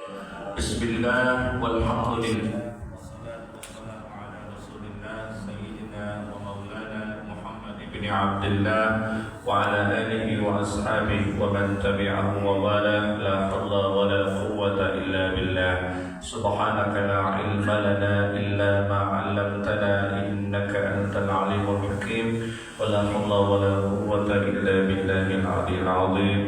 Bismillah walhamdulillah wassalatu wassalamu ala rasulillah sayyidina wa maulana Muhammad ibn Abdullah wa ala alihi wa ashabihi wa man tabi'ahum wa wala la hawla wa la quwwata illa billah subhanaka la ilma lana illa ma 'allamtana innaka antal alimul hakim wa la hawla wa la quwwata illa billahil aliyyil 'azim.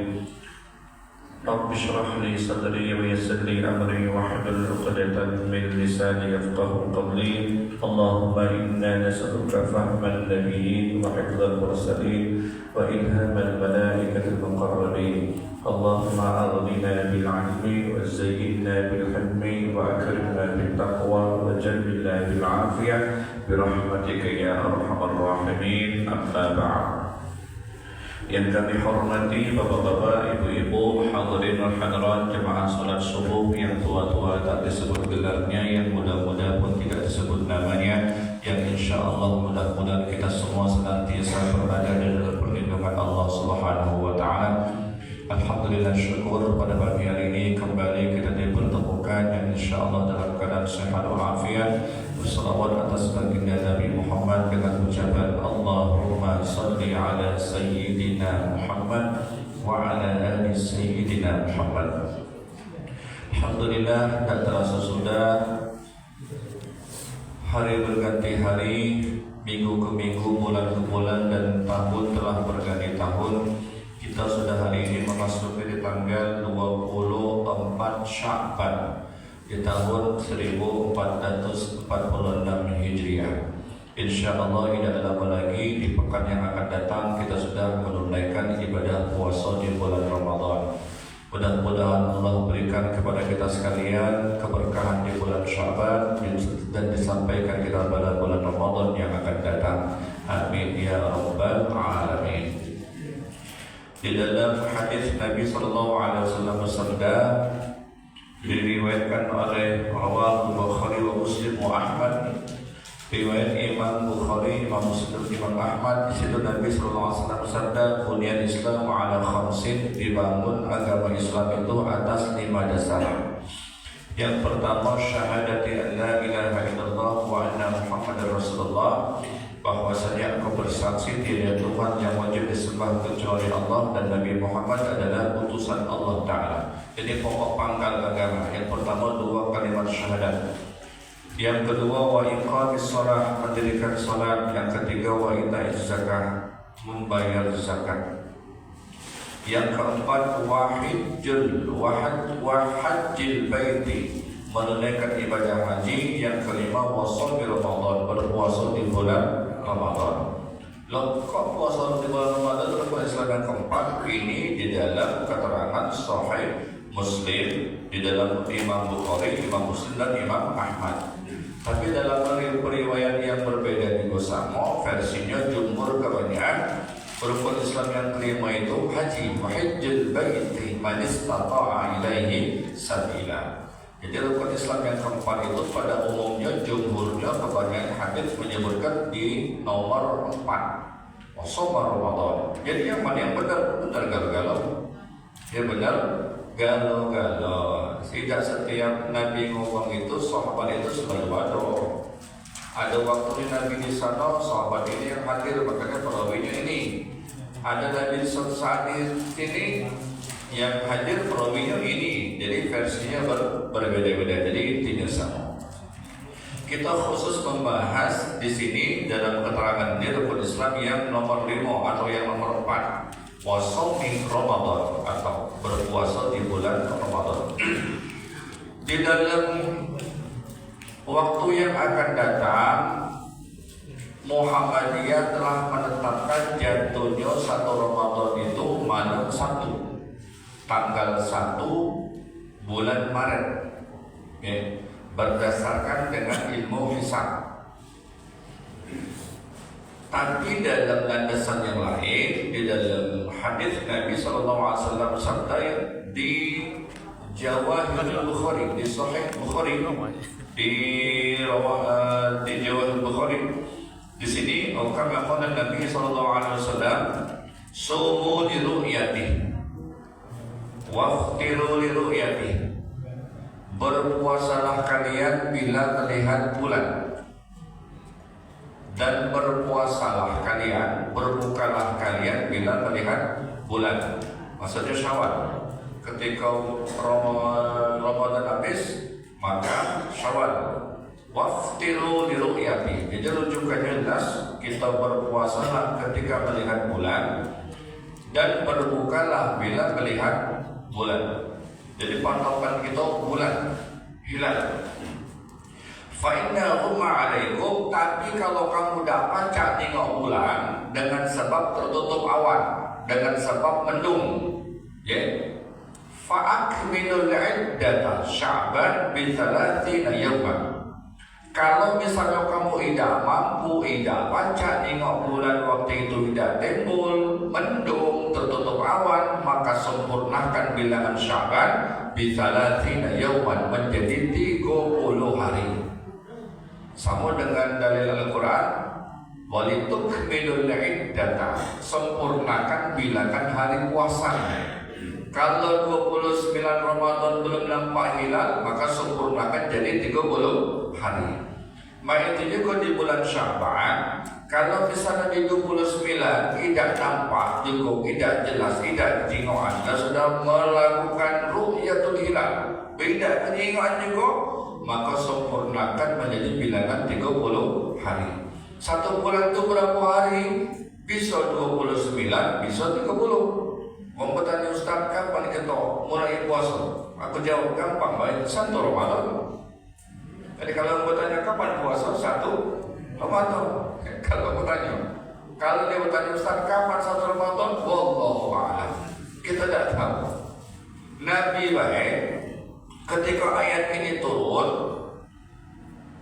رب اشرح لي صدري ويسر لي أمري واحلل عقدة من لساني يفقهوا قولي اللهم إنا نسألك فهم النبيين وحفظ المرسلين وإلهام الملائكة المقربين اللهم أغننا بالعلم وزينا بالحلم وأكرمنا بالتقوى وجملنا بالعافية برحمتك يا أرحم الراحمين أما بعد. Yang kami hormati bapak-bapak, ibu-ibu, hadirin dan hadirat jemaah salat subuh yang tua-tua tak disebut gelarnya, yang muda-muda pun tidak disebut namanya, yang insya-Allah mudah-mudahan kita semua senantiasa berada di dalam perlindungan Allah Subhanahu wa taala. Alhamdulillah, syukur pada pagi hari ini kembali kita dipertemukan yang insya-Allah dalam keadaan sehat walafiat. Salawat atas baginda Nabi Muhammad dengan ucapan Allahumma salli ala Sayyidina Muhammad wa ala ali Sayyidina Muhammad. Alhamdulillah, tak terasa sudah hari berganti hari, minggu ke minggu, bulan ke bulan, dan tahun telah berganti tahun. Kita sudah hari ini memasuki di tanggal 24 Sya'ban di tahun 1446 Hijriah. InsyaAllah tidak lama lagi di pekan yang akan datang kita sudah menunaikan ibadah puasa di bulan Ramadan. Mudah-mudahan Allah berikan kepada kita sekalian keberkahan di bulan Sya'ban dan disampaikan kita pada bulan Ramadan yang akan datang. Amin ya rabbal alamin. Di dalam hadis Nabi SAW bersabda, diriwayatkan oleh Rawahu Bukhari wa Muslim wa Ahmad, riwayat Imam Bukhari, Imam Muslim, Imam Ahmad. Di situ Nabi sallallahu alaihi wasallam bersabda, "Bunyan Islam ala khamsin", dibangun agama Islam itu atas 5 dasar. Yang pertama, syahadati an la ilaha illallah wa anna Muhammadar Rasulullah, bahwasanya engkau bersaksi tiada Tuhan yang wajib disembah kecuali Allah dan Nabi Muhammad adalah utusan Allah Ta'ala. Jadi pokok pangkal agama. Yang pertama 2 kalimat syahadat. Yang kedua wa iqamis shalah, mendirikan salat. Yang ketiga wa ita'iz zakah, membayar zakat. Yang keempat wahajjil baiti, menunaikan ibadah haji. Yang kelima wasal di Ramadan, berpuasa di bulan Ramadan. Loh, kok puasa di bulan Ramadan itu rukun Islam yang keempat? Ini di dalam keterangan Sahih Muslim, di dalam Imam Bukhari, Imam Muslim, dan Imam Ahmad. Tapi dalam periwayat yang berbeda juga sama, versinya jumhur kebanyakan rukun Islam yang kelima itu haji, wahajjil baiti man istata'a ilaihi sabila. Jadi rukun Islam yang keempat itu pada umumnya jumhurnya kebanyakan hadis menyebutkan di nomor 4, Wasomar Ramadan. Jadi yang mana yang benar? Benar galau-galau. Ya benar galau-galau. Tidak setiap Nabi ngomong itu sahabat itu selalu ada. Ada waktu Nabi di sana, sahabat ini yang hadir, makanya perawinya ini. Ada Nabi saat di sini, yang hadir perawinya ini. Jadi versinya berbeda-beda, jadi tidak sama. Kita khusus membahas di sini dalam keterangan ini rukun Islam yang nomor 5 atau yang nomor 4, puasa di Ramadan atau berpuasa di bulan Ramadan. Di dalam waktu yang akan datang, Muhammadiyah telah menetapkan jatuhnya 1 Ramadan itu malam 1, tanggal 1 bulan Maret, okay, berdasarkan dengan ilmu hisab. Tapi dalam landasan yang lain, di dalam hadis Nabi SAW bersabda di Jawahirul Bukhari, di Sahih Bukhari, di Jawahirul Bukhari, di sini kama qala Nabi SAW, sumu li ru'yatihi waftiru li ru'yatihi berpuasalah kalian bila melihat bulan, dan berpuasalah kalian, berbukalah kalian bila melihat bulan. Maksudnya Syawal. Ketika Ramadan habis, maka Syawal. Waftiru li ru'yati. Jadi rujukannya jelas, kita berpuasalah ketika melihat bulan dan berbukalah bila melihat bulan. Jadi patokan kita bulan, hilal. Fa innahu ma'alaikum, tapi kalau kamu dapat tengok bulan dengan sebab tertutup awan, dengan sebab mendung, ya. Fa akmilul iddata Sya'ban bi 30 yawman. Kalau misalnya kamu tidak mampu, tidak baca tengok bulan waktu itu tidak timbul, mendung, tertutup awan, maka sempurnakan bilangan Sya'ban bi 30 yawman menjadi 30 hari. Sama dengan dalil Al-Quran, walitukmilul iddata, sempurnakan bilangan hari puasa. Kalau 29 Ramadan belum nampak hilal, maka sempurnakan jadi 30 hari. Maka itu juga di bulan Sya'ban, kalau misalnya di 29 tidak nampak juga, tidak jelas, tidak tengok, Anda sudah melakukan ru'yatul hilal, tidak tengok juga, maka sempurnakan menjadi bilangan 30 hari. Satu bulan itu berapa hari? Bisa 29, bisa 30. Mau bertanya Ustaz, kapan kita mulai puasa? Aku jawab gampang, baik, 1 Ramadan. Jadi kalau bertanya kapan puasa? 1 Ramadan. Kalau bertanya, kalau dia bertanya Ustaz, kapan 1 Ramadan? Wallahu a'lam. Kita tidak tahu. Nabi baik, ketika ayat ini turun,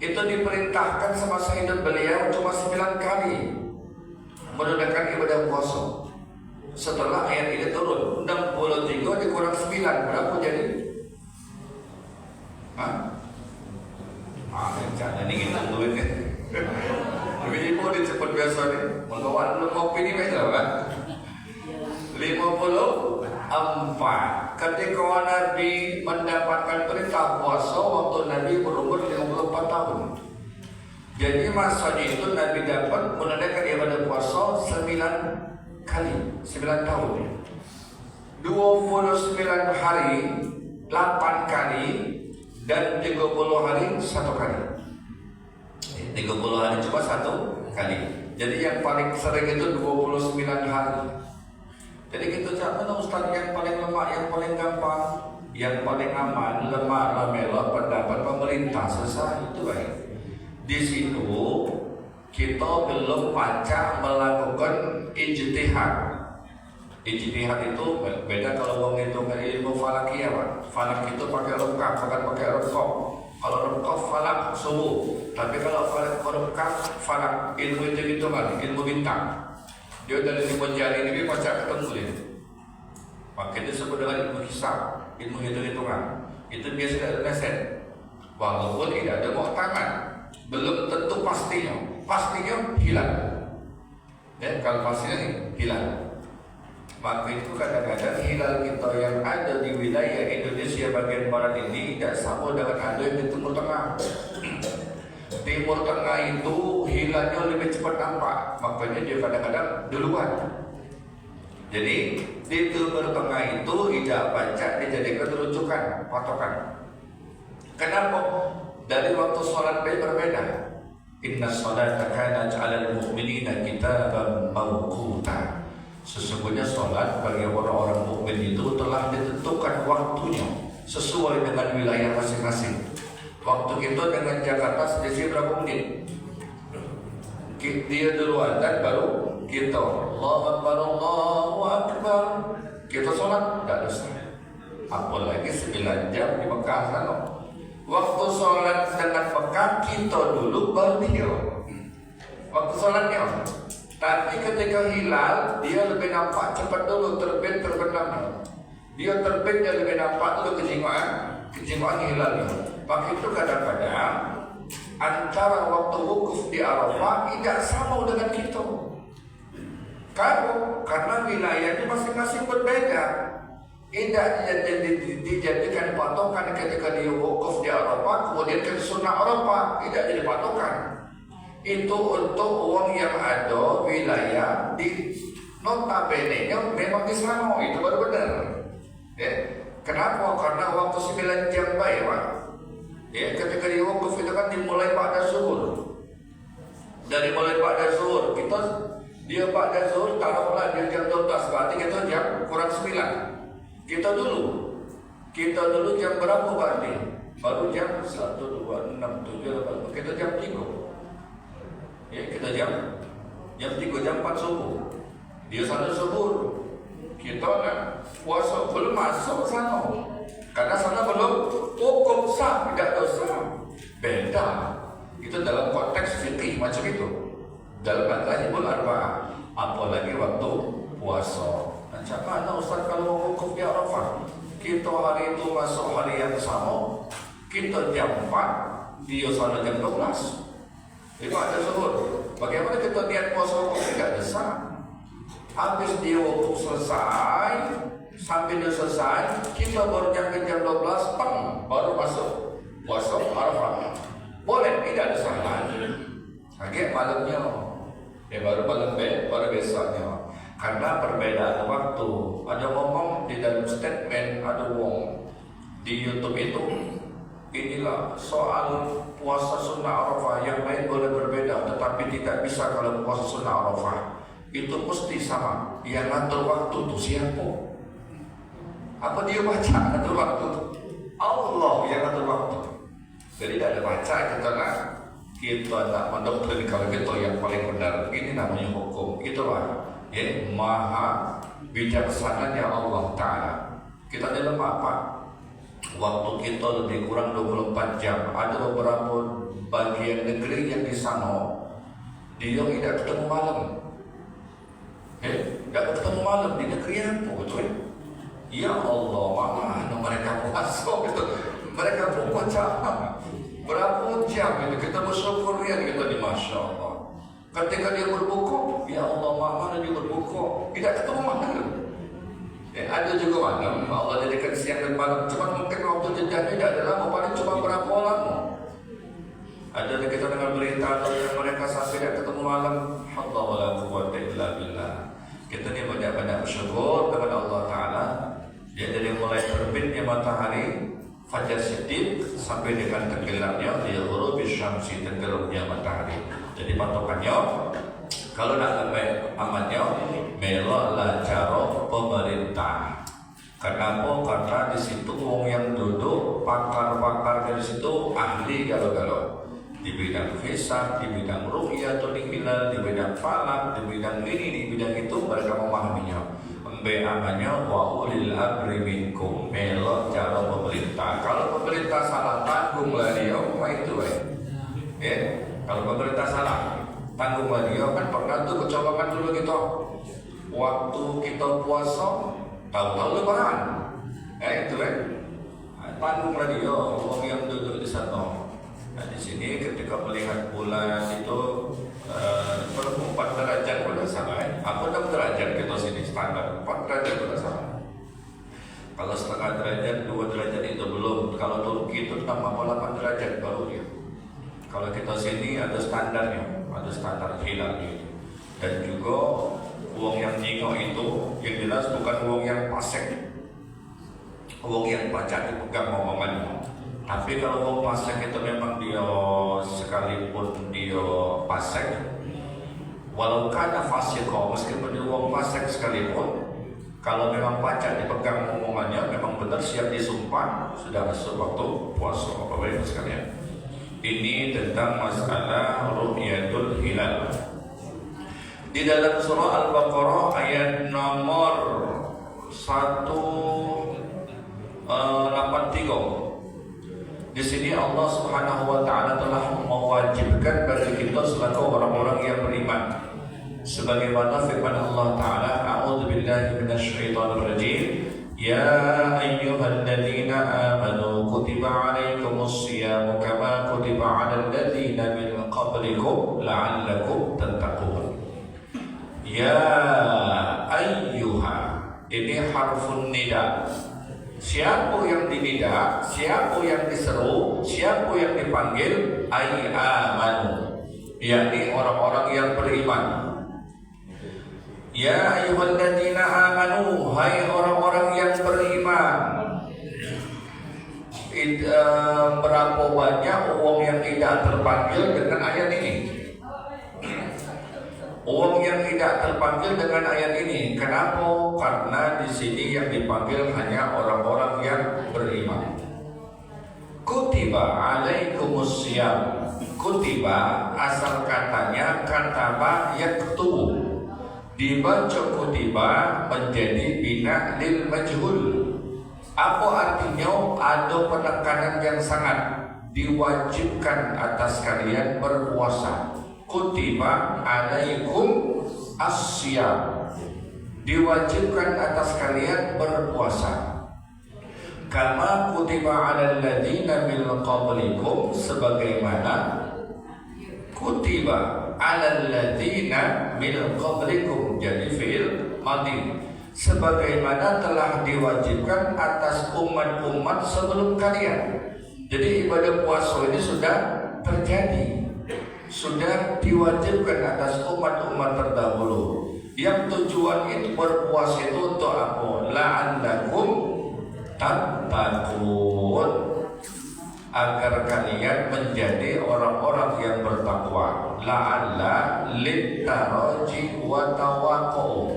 itu diperintahkan semasa hidup beliau cuma 9 kali menunaikan ibadah puasa. Setelah ayat ini turun, 63 dikurang 9, berapa jadi? Hah? Jangan ini kita duit nih. Tapi ibu dia cepat biasa nih. Mengawal belum kopi ini macam kan? 54. Ketika Nabi mendapatkan perintah puasa waktu Nabi berumur 54 tahun. Jadi masanya itu Nabi dapat menunaikan ibadah puasa 9 kali, 9 tahun. 29 hari 8 kali dan 30 hari 1 kali. 30 hari cuma 1 kali. Jadi yang paling sering itu 29 hari. Jadi kita cakap mana Ustaz yang paling lemak, yang paling gampang, yang paling aman, lemak, lamela, pendapat pemerintah, selesai, itu baik. Di situ kita belum baca melakukan ijtihad. Ijtihad itu beda kalau menghitung ilmu falakiyah, Pak. Falak itu pakai rukah, bukan pakai rukah. Kalau rukah falak subuh, tapi kalau falak falak ilmu itu hitungan, ilmu bintang. Dia dari ilmu jari ini baca ketemu dia. Maka itu disebut dengan ilmu hisab, ilmu hitung-hitungan. Itu biasa ada mesin. Walaupun tidak ada muktamad, belum tentu pastinya. Pastinya hilang. Ya, kalau pastinya hilang. Maka itu kadang-kadang hilal kita yang ada di wilayah Indonesia bagian barat ini tidak sama dengan ada yang di Timur Tengah. Timur Tengah itu hilalnya lebih cepat nampak, makanya dia kadang-kadang duluan. Jadi di Timur Tengah itu tidak baca dijadikan rujukan, patokan. Kenapa? Dari waktu sholat berbeda. Inna sholata kanat 'alal mu'minina kitaban mawquta. Sesungguhnya sholat bagi orang-orang mukmin itu telah ditentukan waktunya sesuai dengan wilayah masing-masing. Waktu kita dengan Jakarta selisih berapa menit? Dia duluan dan baru kita. Allahu Akbar, Allahu Akbar. Kita sholat tidak dosa. Apalagi 9 jam di Mekah sana. Waktu sholat dengan Mekah kita dulu baru dia. Waktu sholatnya. Tapi ketika hilal, dia lebih nampak cepat dulu, terbit terbenam. Dia terbit, dia lebih nampak dulu kejiwaan hilalnya. Maka itu kadang-kadang antara waktu wukuf di Arafah tidak sama dengan kita. Karena wilayahnya masing-masing berbeda. Tidak dijadikan patokan ketika dia wukuf di Arafah, kemudian ke sunnah Arafah, tidak jadi patokan. Itu untuk uang yang ada wilayah di notabene-nya memang di sana, itu baru benar. Ya. Kenapa? Karena waktu 9 jam baik, Pak. Ya, ketika dia wukuf itu kan dimulai pada zuhur. Dari mulai pada zuhur, dia pada zuhur taruhlah dia jam 12, berarti kita jam kurang 9. Kita dulu jam berapa berarti? Baru jam 1, 2, 6, 7, 8. Kita jam 3. Ya, kita jam 3, jam 4 subuh. Dia sana subuh. Kita puasa belum masuk sana. Karena sana belum hukum sah, tidak dosa. Beda. Itu dalam konteks fikih macam itu. Dalam Al-Hibul Arba'ah. Apalagi waktu puasa. Macam mana Ustaz kalau mau wukuf di Arafah? Kita hari itu masuk hari yang sama, kita jam 4, dia sana jam 12. Itu ada zuhur. Bagaimana kita niat puasa wukuf tidak sah? Habis dia wukuf selesai, sampai dia selesai, kita baru jam 12, baru masuk puasa Arafah. Boleh, tidak ada salah. Lagi malamnya, baru malam baru besoknya. Karena perbedaan waktu. Ada ngomong di dalam statement, ada wong di YouTube itu, inilah soal puasa sunnah Arafah, yang lain boleh berbeda, tetapi tidak bisa kalau puasa sunnah Arafah. Itu mesti sama. Yang ngatur waktu itu siapa? Apa dia baca ngatur waktu? Allah yang ngatur waktu. Jadi tidak ada baca, kita tak mendoktrin kalau kita yang paling benar. Ini namanya hukum. Itulah ya, maha bijaksananya Allah Ta'ala. Kita dalam apa? Waktu kita lebih kurang 24 jam. Ada beberapa bagian negeri yang di sana dia tidak ketemu malam. Tidak ketemu malam di negeri apa betul? Ya Allah, mana mereka puasa gitu. Mereka buka jam berapa jam itu kita bersyukur ya kita di Masya Allah. Ketika dia berbuka, ya Allah, mana dia berbuka, tidak ketemu malam. Ada juga malam, Allah jadikan siang dan malam. Cuma mungkin waktu jedanya tidak ada lama, paling cuma berapa lama. Ada kita dengar berita yang mereka sampai tidak ketemu malam. Allah wala quwwata illa billah. Kita ni banyak-banyak bersyukur kepada Allah Ta'ala. Dia dari mulai terbitnya matahari fajar sedih sampai dengan tenggelamnya dia ghurubi syamsi, tenggelamnya matahari. Jadi patokannya kalau nak lebih amannya meloklah cara pemerintah. Kenapa? Karena di situ orang yang duduk pakar-pakar dari situ ahli galau-galau di bidang hisab, di bidang ru'yatul hilal, di bidang falak, di bidang ini, di bidang itu mereka memahaminya. Amannya wa ulil amri minkum, melok cara pemerintah. Kalau pemerintah salah tanggunglah dia, itu kalau pemerintah salah tanggunglah dia. Kan pernah tuh kecolongan dulu gitu. Waktu kita puasa, tahu-tahu lebaran. Itu tanggunglah dia orang yang duduk di sana. Nah, di sini ketika melihat bulan itu 4 derajat pada sama. Apa 6 derajat kita sini standar 4 derajat pada sama. Kalau setengah derajat, 2 derajat itu belum. Kalau Turki itu 8 derajat baru dia. Kalau kita sini ada standarnya, ada standar hilal gitu. Dan juga uang yang nyingok itu yang jelas bukan uang yang pasek, uang yang pajak dipegang omongannya. Tapi kalau uang pasek itu memang dia sekalipun dia pasek, walau kana fasiko, meskipun dia uang pasek sekalipun, kalau memang pajak dipegang omongannya, memang benar siap disumpah, sudah masuk waktu puasa. Bapak Ibu sekalian, ini tentang masalah ru'yatul hilal. Di dalam surah Al-Baqarah ayat nomor 183. Di sini Allah Subhanahu wa taala telah mewajibkan bagi kita selaku orang-orang yang beriman. Sebagaimana firman Allah taala, a'udzubillahi minasyaitonir rajim, ya ayyuhalladzina amanu kutiba 'alaikumus syiyamu kama kutiba 'alal ladzina min qablikum la'allakum tattaqun. Ya ayyuha, ini harfun nida. Siapa yang dinida, siapa yang diseru, siapa yang dipanggil, ai amanu, yakni orang-orang yang beriman. Ya ayyuhalladzina amanu, hai orang-orang yang beriman. Berapa banyak uang yang tidak terpanggil dengan ayat ini? Uang yang tidak terpanggil dengan ayat ini. Kenapa? Karena di sini yang dipanggil hanya orang-orang yang beriman. Kutiba alaikumusiyam. Kutiba asal katanya kataba yaktubu. Dibaca kutiba menjadi bina lil majhul. Apa artinya? Ada penekanan yang sangat. Diwajibkan atas kalian berpuasa. Kutiba alaikum asyam, diwajibkan atas kalian berpuasa. Kama kutiba alal ladzina min qablikum, sebagaimana kutiba alal ladzina min qablikum, jadi fi'il madhi, sebagaimana telah diwajibkan atas umat-umat sebelum kalian. Jadi ibadah puasa ini sudah terjadi, sudah diwajibkan atas umat-umat terdahulu. Yang tujuan itu berpuasa itu untuk apa? La'allakum tattaqun, agar kalian menjadi orang-orang yang bertakwa. La'alla littaraji wa tawaqu,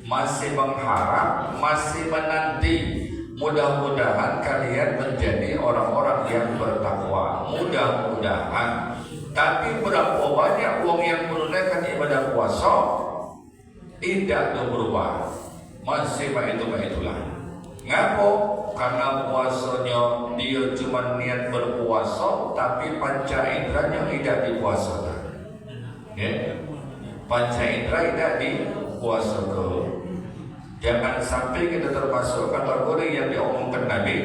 masih mengharap, masih menanti. Mudah-mudahan kalian menjadi orang-orang yang bertakwa. Mudah-mudahan. Tapi berapa banyak uang yang menunaikan ibadah puasa tidak berubah, masih itulah. Ngapa? Karena puasanya dia cuma niat berpuasa, tapi panca inderanya tidak dipuasakan. Ya? Panca indera tidak dipuasakan. Jangan sampai kita termasuk kategori yang diomongkan Nabi,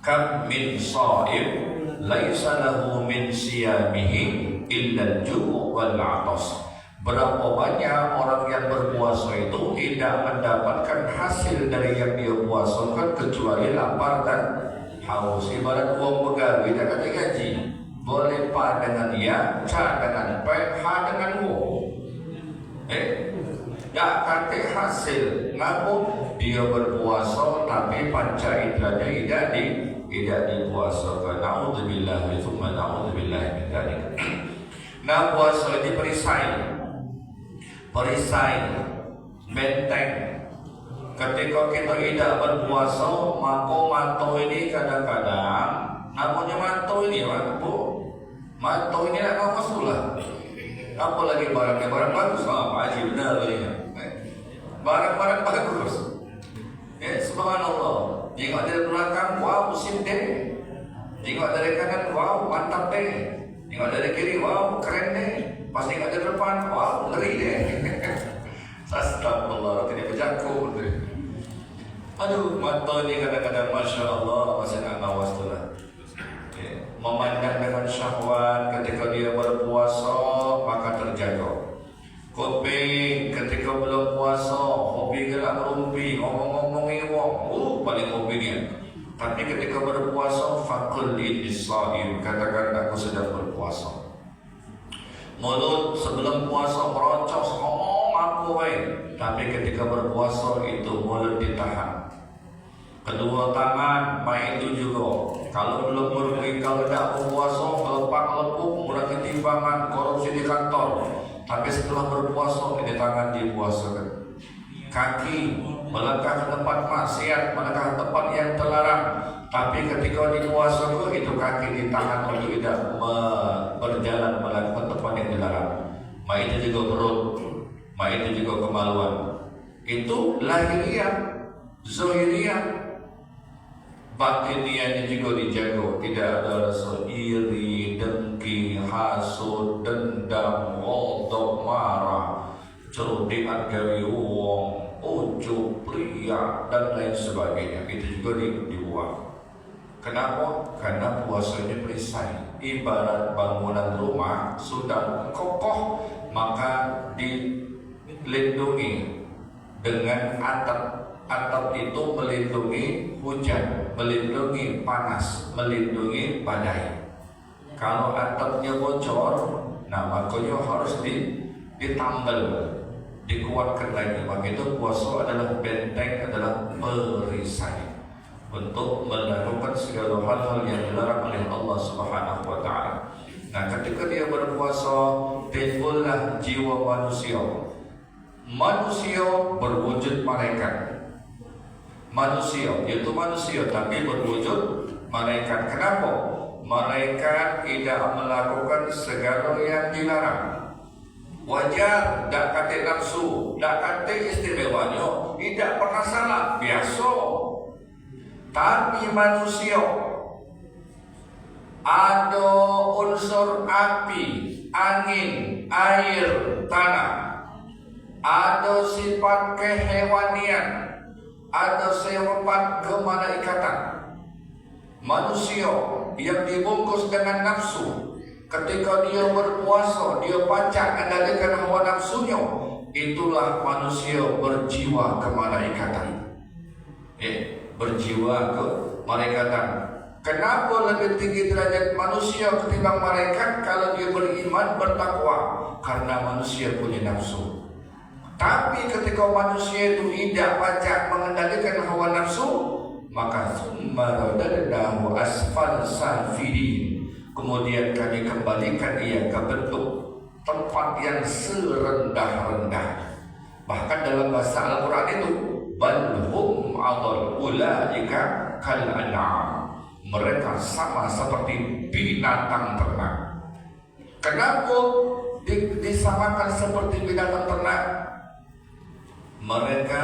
kam min shaim laisa lahu min siyamihi illa al-ju' wal 'atas. Berapa banyak orang yang berpuasa itu tidak mendapatkan hasil dari yang dia puasakan kecuali lapar dan haus. Ibarat uang pegawai tidak ada gaji, boleh pa dengan ya, ca dengan pe, ha dengan wo. Tak kate hasil. Ngapa? Dia berpuasa tapi panca inderanya tidak dipuasakan. Na'udzubillah, tsumma na'udzubillah min dzalik. Nah, puasa ini perisai, benteng. Ketika kita tidak berpuasa, maka manto ini kadang-kadang, namanya manto ini, Bu. Manto ini nak mau masulah. Apalagi barang bagus, Pak Haji benar ini. Barang-barang bagus. Ya, subhanallah. Tengok dari belakang, wow, musim deh. Tengok dari kanan, wow, mantap deh. Tengok dari kiri, wow, keren deh. Pas tengok dari depan, wow, ngeri deh. Astagfirullah, tidak berjangkau. Aduh, mata ini kadang-kadang Masya Allah, masih nak nawas tu lah. Memandang dengan syahwat ketika dia berpuasa, maka terjaga. Kopi ketika belum puasa, hobi gerak merumpi, ngomong-ngomong iwak, paling hobi dia. Tapi ketika berpuasa, faqul lisaim, katakan aku sedang berpuasa. Mulut sebelum puasa merocos, ngomong aku baik. Tapi ketika berpuasa itu mulut ditahan. Kedua tangan main itu juga. Kalau belum berpuasa, kalau tidak berpuasa, lepak-lepuk, murah ketimbangan, korupsi di kantor. Tapi setelah berpuasa, ini tangan dipuasakan. Kaki melangkah ke tempat maksiat, melangkah ke tempat yang terlarang. Tapi ketika dipuasakan, itu kaki ditahan untuk tidak berjalan melangkah ke tempat yang dilarang. Itu juga perut, itu juga kemaluan. Itu lahiriah, zahiriah. Batiniannya juga dijaga, tidak ada rasa iri, dengki, hasud, dendam, godok, marah, cerdikan gawe uang, ujub, pria, dan lain sebagainya. Itu juga dibuang. Kenapa? Karena puasanya perisai. Ibarat bangunan rumah sudah kokoh, maka dilindungi dengan atap Atap itu melindungi hujan, melindungi panas, melindungi badai. Kalau atapnya bocor, nah makanya harus ditambal, dikuatkan lagi. Maka itu puasa adalah benteng, adalah perisai untuk melakukan segala hal-hal yang dilarang oleh Allah Subhanahu wa taala. Nah, ketika dia berpuasa, timbullah jiwa manusia. Manusia berwujud malaikat. Manusia, yaitu manusia tapi berwujud malaikat. Kenapa? Malaikat tidak melakukan segala yang dilarang. Wajar, tak kata nafsu, tak kata istimewanya, tidak pernah salah, biasa. Tapi manusia ada unsur api, angin, air, tanah. Ada sifat kehewanian, ada sifat kemalaikatan. Manusia yang dibungkus dengan nafsu, ketika dia berpuasa, dia pacak kendalikan hawa nafsunya. Itulah manusia berjiwa kemalaikatan. Berjiwa kemalaikatan. Kenapa lebih tinggi derajat manusia ketimbang malaikat? Kalau dia beriman, bertakwa, karena manusia punya nafsu. Tapi ketika manusia itu tidak pacak mengendalikan hawa nafsu, maka summaradadnahu asfal safilin. Kemudian kami kembalikan ia ke bentuk tempat yang serendah-rendah. Bahkan dalam bahasa Al-Quran itu, bal hum adall ulaika kal an'am. Mereka sama seperti binatang ternak. Kenapa disamakan seperti binatang ternak? Mereka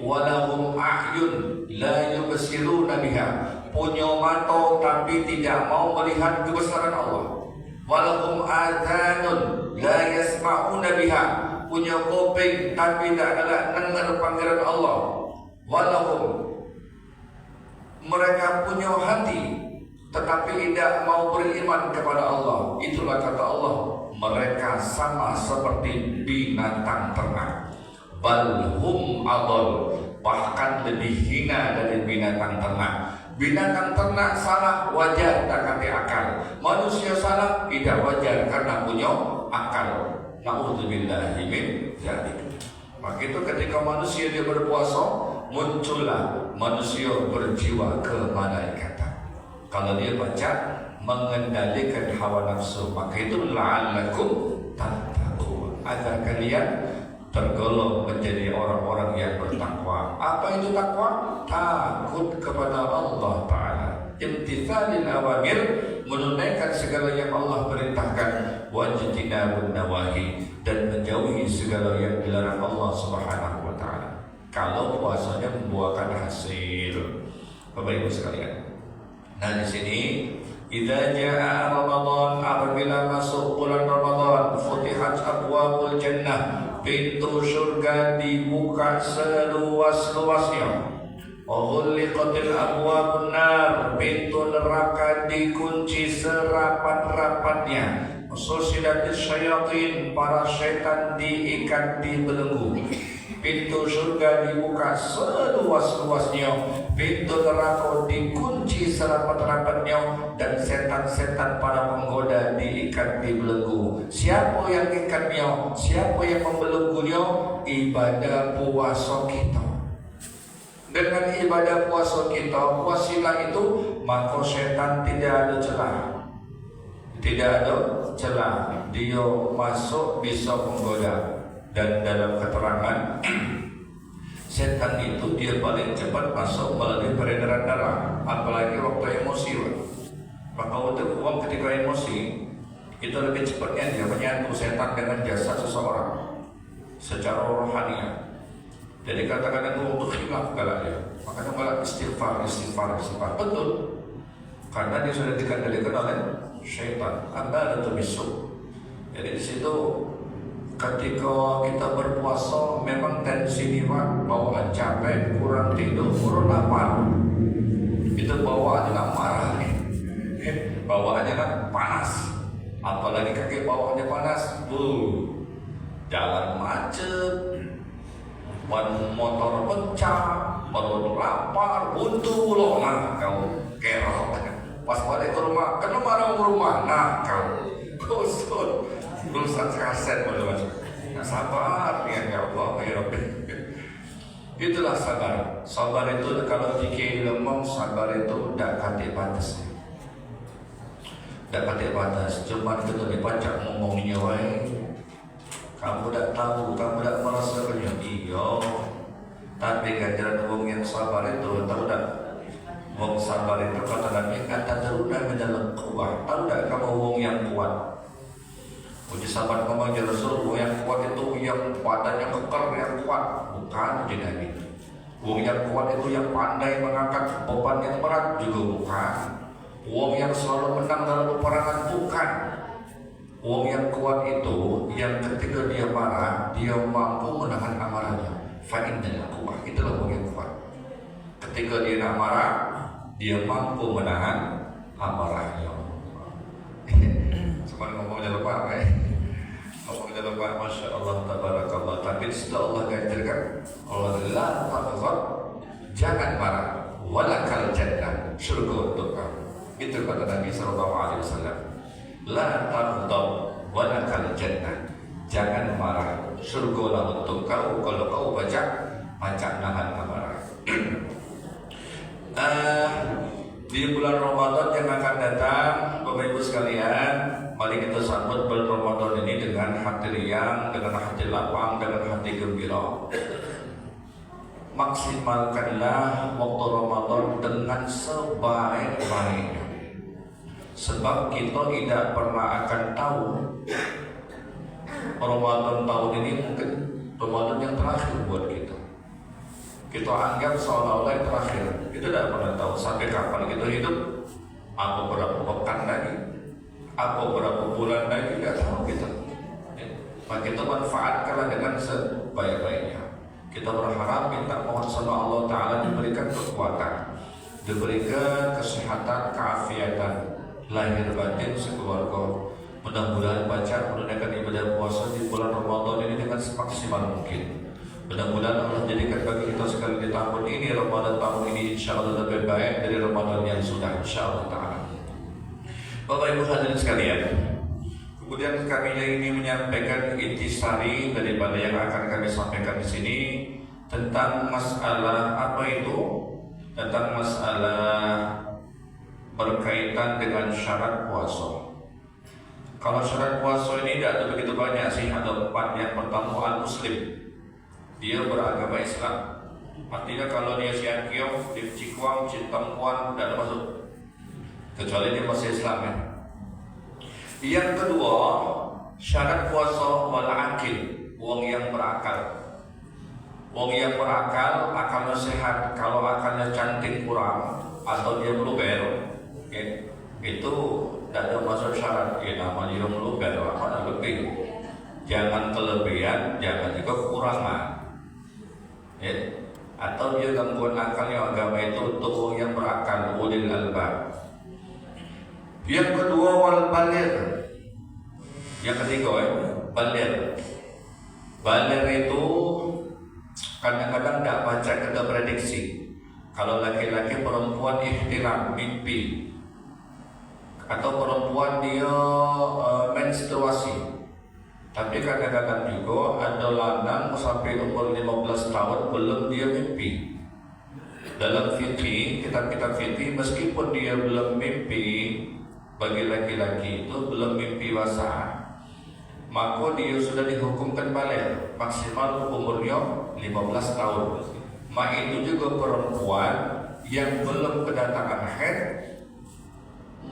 walahum a'yun la yubsiruna biha, punya mata tapi tidak mau melihat kebesaran Allah. Walahum adhanun la yasma'una biha, punya kuping tapi tidak ada dengar panggilan Allah. Walahum, mereka punya hati tetapi tidak mau beriman kepada Allah. Itulah kata Allah, mereka sama seperti binatang ternak. Bal hum adall, bahkan lebih hina dari binatang ternak. Binatang ternak salah wajar, tak kata akal. Manusia salah tidak wajar karena punya akal. Na'udzubillahi min dzalik. Maka itu ketika manusia dia berpuasa, muncullah manusia berjiwa kemalaikatan. Kalau dia baca mengendalikan hawa nafsu, maka itu la'allakum tattaqun, agar kalian tergolong menjadi orang-orang yang bertakwa. Apa itu takwa? Takut kepada Allah Ta'ala, imtithalil awamir, menunaikan segala yang Allah perintahkan, wajtinabun nawahi, dan menjauhi segala yang dilarang Allah Subhanahu wa taala. Kalau puasanya membuahkan hasil, Bapak Ibu sekalian. Nah, di sini idza jaa Ramadan, apabila masuk bulan Ramadan, futihat abwabul jannah, pintu surga dibuka seluas-luasnya. Ghulliqatil abwabun nar, pintu neraka dikunci serapat-rapatnya. Susilatis syayatin, para setan diikat di belenggu. Pintu surga dibuka seluas-luasnya, pintu neraka dikunci serapat-rapatnya, dan setan-setan para penggoda diikat di belenggu. Siapa yang ikatnya? Siapa yang membelenggunya? Ibadah puasa kita. Dengan ibadah puasa kita, puasilah itu, maka setan tidak ada celah. Tidak ada celah, dia masuk bisa menggoda. Dan dalam keterangan, setan itu dia paling cepat masuk melalui peredaran darah, apalagi waktu emosi. Maka waktu uang ketika emosi, itu lebih cepatnya dia menyatu setan dengan jasad seseorang secara rohani. Jadi kata-kata itu untuk khilaf galaknya. Makanya malah istighfar. Betul, karena dia sudah dikendalikan oleh syaitan. Anda ada bisu. Jadi di situ ketika kita berpuasa, memang tensi niat, bawaan capek, kurang tidur, kurang lapar, itu bawaannya kan marah nih, bawaannya kan panas, apalagi kaki bawaannya panas, jalan macet, ban motor pecah, baru lapar, buntu loh, nah kau kerok. Pas balik ke rumah, kan marah rumah, nah kau kusut, berusaha kaset baru. Nah sabar ya Allah, ya Rabbi. Itulah sabar. Sabar itu kalau fikir lemong, sabar itu tidak kate batas. Tidak kate batas. Cuma kita dibaca ngomongnya wae. Kamu tidak tahu, kamu tidak merasakannya. Iya. Tapi ganjaran wong yang sabar itu tahu tak? Wong sabar itu kata Nabi kata teruna mendalam kuat. Tahu tak kamu wong yang kuat? Puji sahabat ngomong ya Rasul, wong yang kuat itu yang badannya kekar, yang kuat. Bukan puji Nabi. Wong yang kuat itu yang pandai mengangkat beban yang berat juga bukan. Wong yang selalu menang dalam peperangan bukan. Wong yang kuat itu yang ketika dia marah, dia mampu menahan amarahnya. Fa'in dan kuat, itulah wong yang kuat. Ketika dia nak marah, dia mampu menahan amarahnya. Cuma ngomongnya lupa, ngomongnya lupa, masya Allah, tabarakallah. Tapi setelah Allah ganjarkan, Allah la taghdab, jangan marah, walakal jannah, surga untuk kamu. Itu kata Nabi Sallallahu Alaihi Wasallam. La taghdab, walakal jannah, jangan marah, surga lah untuk kau kalau kau baca nahan amarah. Di bulan Ramadan yang akan datang, Bapak Ibu sekalian, mari kita sambut bulan Ramadan ini dengan hati riang, dengan hati lapang, dengan hati gembira. Maksimalkanlah waktu Ramadan dengan sebaik-baiknya. Sebab kita tidak pernah akan tahu Ramadan tahun ini mungkin Ramadan yang terakhir buat kita. Kita anggap seolah-olah yang terakhir. Kita tidak pernah tahu sampai kapan kita hidup. Apa berapa pekan lagi, apa berapa bulan lagi, tidak tahu kita. Maka kita manfaatkanlah dengan sebaik-baiknya. Kita berharap minta mohon sama Allah Ta'ala diberikan kekuatan, diberikan kesehatan, keafiatan, lahir batin sekeluarga. Mudah-mudahan baca menunaikan ibadah puasa di bulan Ramadan ini dengan semaksimal mungkin. Mudah-mudahan Allah jadikan bagi kita sekali di tahun ini, Ramadan tahun ini insya Allah lebih baik dari Ramadan yang sudah, insya Allah Ta'ala. Bapak Ibu hadirin sekalian, kemudian kami ini menyampaikan intisari daripada yang akan kami sampaikan di sini tentang masalah apa itu? Tentang masalah berkaitan dengan syarat puasa. Kalau syarat puasa ini tidak ada begitu banyak sih, ada 4. Yang pertama al-muslim, dia beragama Islam. Artinya kalau dia siakiong, di Cikuang, Citampuan, tidak ada masuk, kecuali dia masih Islam ya. Yang kedua, syarat puasa wal akil, wong yang berakal. Wong yang berakal, akalnya sehat. Kalau akalnya cantik kurang atau dia meluber, itu tidak ada masuk syarat. Namanya dia meluber, apa lebih. Jangan kelebihan, jangan juga kekurangan. Atau dia gangguan akalnya, agama itu untuk orang yang berakal, ulil albab. Yang kedua wal baligh. Yang ketiga baligh. Baligh itu kadang-kadang tidak baca, kita prediksi. Kalau laki-laki perempuan ihtiram, mimpi, atau perempuan dia menstruasi. Tapi kadang-kadang juga ada lanang sampai umur 15 tahun belum dia mimpi. Dalam fikih, kitab-kitab fikih, meskipun dia belum mimpi, bagi laki-laki itu belum mimpi basah, maka dia sudah dihukumkan balik, maksimal umurnya 15 tahun. Maka itu juga perempuan yang belum kedatangan haid,